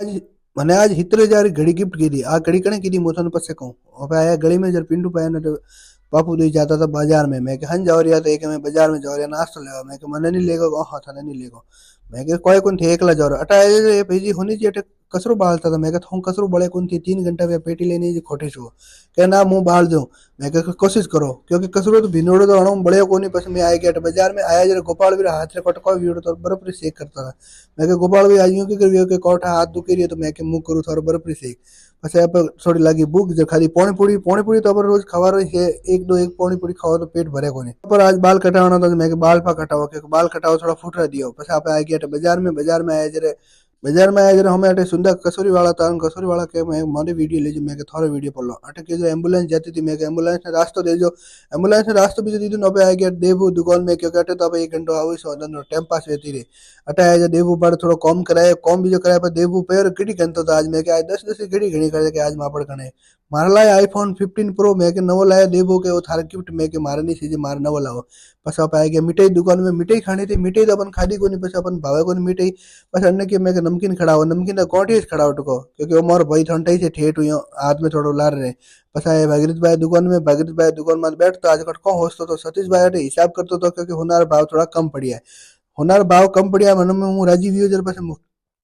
आज मैंने आज हितरे जारी घड़ी गिफ्ट की थी। आ घड़ी कने की थी मुझे पसे कहूँ। अब आया गली में जब पिंटू पाया ना तो बापू दे जाता था बाजार में। मैं हन जाओ रिया तो एक मैं बाजार में जाओ रिया नाश्ता लेवा। मैं मने नहीं लेगा हाँ था नहीं लेगा। मैं कोई कौन थे एकला जाओ अटा ये भेजी होनी चाहिए अटे कसरो बालता था। मैं हूँ कसरो बड़े कौन थी 3 घंटा वे पेटी लेने जी खोटे छो क्या ना मुंह बाल दो। मैं कोशिश करो क्योंकि कसरो तो भिनोड़ो तो अणो बड़े को नहीं पसंद। मैं आया गया बाजार में आया जरा गोपाल भी हाथ रे कटको वीडियो तो बर्फ सेक करता था। मैं गोपाल भी आज यूं की कर के कोठा हाथ दुखी रही तो मैं मुंह करूँ थोड़ा बर्फ सेक પછી આપણે થોડી લાગી ભૂખ જે ખાલી પોણી પૂરી તો આપણે રોજ ખવા રહી છે એક પોણી પૂરી ખાઓ તો પેટ ભરે કોની पर आज बाल कटावना था मैं बाल पा कटाओ क्योंकि बाल कटाओ थोड़ा फूटरा दियो પછી આપણે आ गया बाजार में आया जरा हमें अटे सुंदर कसूरी वाला था कसूरी वाला के मैं मारी वीडियो ले जो मैं थोड़ा वीडियो पढ़ लो अटे के जो एम्बुलेंस जाती थी मैं एम्बुलेंस ने रास्ता दे जो एम्बुलेंस ने रास्ता भी दी नबे आ गया देवू दुकान में क्योंकि अटे तो अब 1 घंटा आवी सो टाइम पास रहती रही अटे आया देवू पर थोड़ा कम कराए कम भी जो कराए पर देवू पैर किटी घंटो था आज मैं आज 10 घड़ी घड़ी करे कि आज मापड़ कने मारा लाया आईफोन 15 प्रो मैं के नवो लाया देवो के वो थारा गिफ्ट मैं के मारे नहीं सीजे मारे नवो लाओ बस आप आ गया मिठाई दुकान में मिठाई खानी थी मिठाई तो अपन खादी को नहीं बस अपन भावे को मिठाई बस अन्य के मैं नमकीन खड़ा हो नमकीन का गोटी खड़ा हो टको क्योंकि वो मोर भाई ठंडा ही से ठेठ हुई हाथ में थोड़ा लार रहे बस आए भागीरथ भाई दुकान में बैठता आज कट कौन होस्तो तो सतीश भाई हिसाब करते तो क्योंकि हुनार भाव थोड़ा कम पड़िया है हुनार भाव कम पड़िया मन में हूँ राजी भी जर बस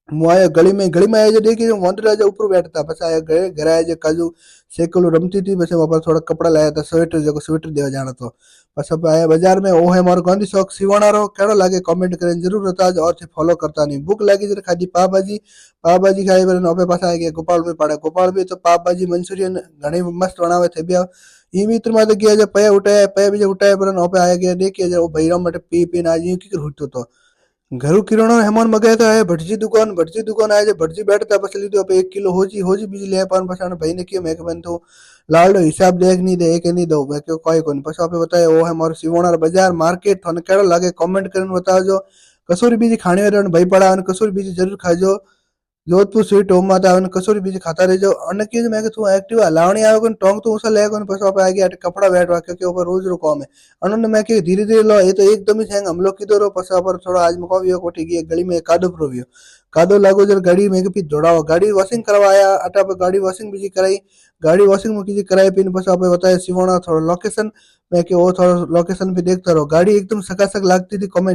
હું આયા ગળીમાં આયા જે દેખી વંદરા જે ઉપર બેઠતા પછી આયા ઘરે આયા જે કાજુ सेकलू रमती थी बस वहाँ पर थोड़ा कपड़ा लाया था स्वेटर जो स्वेटर देवा जाना तो बस अब आया बाजार में वो है मारो गांधी शौक सिवाना रो केड़ो लागे कमेंट करें जरूर बता और थे फॉलो करता नहीं भूख लगी जरा खादी पाव भाजी खाई बरे नोबे पास आ गया गोपाल में पड़ा गोपाल भी तो पाव भाजी मंचूरियन घणी मस्त बनावे थे बिया ई मित्र में तो गया जब पया भी उठाया पर नोबे आया गया देखिए जब वो भैरव मटे पी आज यूं की हुटतो तो घरू किराणा हेमान मगाया है भटजी दुकान आए भटजी बैठता पछ लीधो 1 किलो होजी बीज ले पान पछाण भाई ने कियो मैं बन तो लाल हिसाब देख नहीं दे एक नहीं दो मैं क्यों कोई कोन पछ आपे बताए वो है मारो सिवोणार बाजार मार्केट थने केड़ो लागे कमेंट करन बताजो कसूरी बीज खाने वाला भाई पड़ा कसूरी बीज जरूर खाजो जोधपुर स्वीट होम माता आवन कसोरी बीज खाता रहो अन्न की मैं तू एक्टिव हलावणी आवे कोन टोंग तो उसा ले कोन पछो पे आ गया कपड़ा बैठवा क्योंकि ऊपर रोज रो काम है अन्न मैं के धीरे धीरे लो ये तो एकदम ही हैंग हम लोग किधर रो पछा पर थोड़ा आज मको वियो कोठी गई गली में कादो प्रोवियो कादो लागो जर गाड़ी में के पी दौड़ाओ गाड़ी वॉशिंग करवाया अटा पे गाड़ी वॉशिंग बीजी कराई गाड़ी वॉशिंग में की कराई पिन पछो पे बताया सिवाना थोड़ा लोकेशन मैं के वो थोड़ा लोकेशन पे देखता रहो गाड़ी एकदम सकासक लागती थी कमेंट